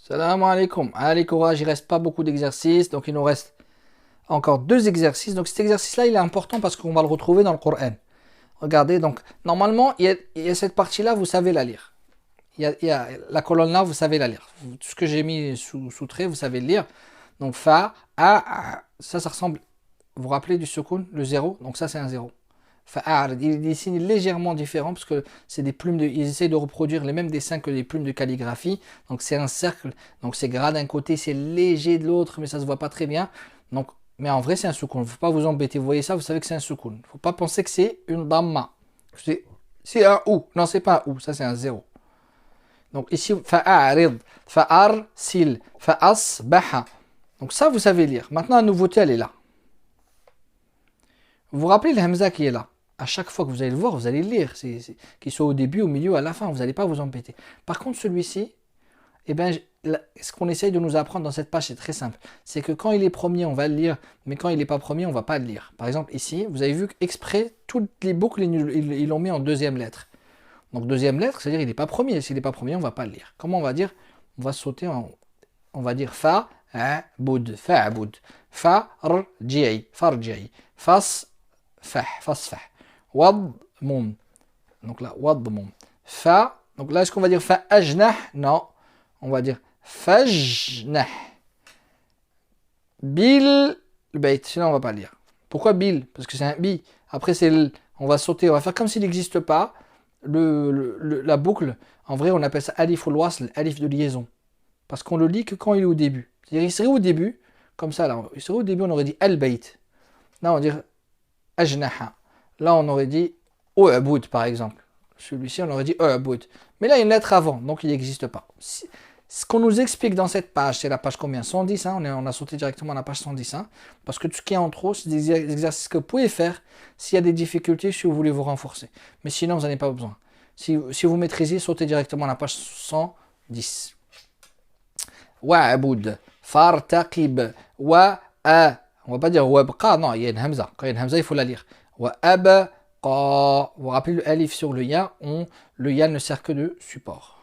Salam alaikum. Allez, courage, il reste pas beaucoup d'exercices, donc il nous reste encore deux exercices. Donc cet exercice-là, il est important parce qu'on va le retrouver dans le Coran. Regardez, donc normalement, il y a cette partie-là, vous savez la lire. Il y a la colonne là, vous savez la lire. Tout ce que j'ai mis sous trait, vous savez le lire. Donc fa, a, ça ressemble, vous vous rappelez du sukun, le zéro, donc ça c'est un zéro. Fa'ard, il dessine légèrement différent parce que c'est des plumes ils essayent de reproduire les mêmes dessins que les plumes de calligraphie. Donc c'est un cercle, donc c'est gras d'un côté, c'est léger de l'autre, mais ça se voit pas très bien. Donc, mais en vrai c'est un sukun, faut pas vous embêter. Vous voyez ça, vous savez que c'est un sukun. Faut pas penser que c'est une damma. C'est un ou, non c'est pas un ou, ça c'est un zéro. Donc ici, fa'arid, fa'arsil, fa'asbaha. Donc ça vous savez lire. Maintenant la nouveauté elle est là. Vous vous rappelez le hamza qui est là. À chaque fois que vous allez le voir, vous allez le lire. Qu'il soit au début, au milieu, à la fin, vous n'allez pas vous embêter. Par contre, celui-ci, eh ben, ce qu'on essaye de nous apprendre dans cette page, c'est très simple. C'est que quand il est premier, on va le lire, mais quand il n'est pas premier, on ne va pas le lire. Par exemple, ici, vous avez vu qu'exprès, toutes les boucles, ils l'ont mis en deuxième lettre. Donc, deuxième lettre, c'est-à-dire il n'est pas premier. S'il n'est pas premier, on ne va pas le lire. Comment on va dire? On va sauter on va dire fa, boud, fa, boud, fa, rji'i, farji'i, fas, fah, fasfah. Wad, moum. Donc là, wad, moum. Fa, donc là, est-ce qu'on va dire fa ajnah? Non. On va dire fajnah. Bil, le bait. Sinon, on va pas le lire. Pourquoi bil? Parce que c'est un bi. Après, on va sauter. On va faire comme s'il n'existe pas. La boucle, en vrai, on appelle ça alif ou wasl, alif de liaison. Parce qu'on le lit que quand il est au début. C'est-à-dire, il serait au début, comme ça, là. Il serait au début, on aurait dit al-bait. Là, on va dire ajnaha. Là, on aurait dit U'bud, par exemple. Celui-ci, on aurait dit U'bud. Mais là, il y a une lettre avant, donc il n'existe pas. Ce qu'on nous explique dans cette page, c'est la page combien? 110, hein, on a sauté directement à la page 110. Hein, parce que tout ce qui est en trop, c'est des exercices que vous pouvez faire s'il y a des difficultés, si vous voulez vous renforcer. Mais sinon, vous n'en avez pas besoin. Si vous maîtrisez, sautez directement à la page 110. Wa'bud, fartaqib, wa'a. On va pas dire wabqa, non, il y a une hamza. Quand il y a une hamza, il faut la lire. Wa'abqa. Vous vous rappelez le alif sur le ya, le ya ne sert que de support.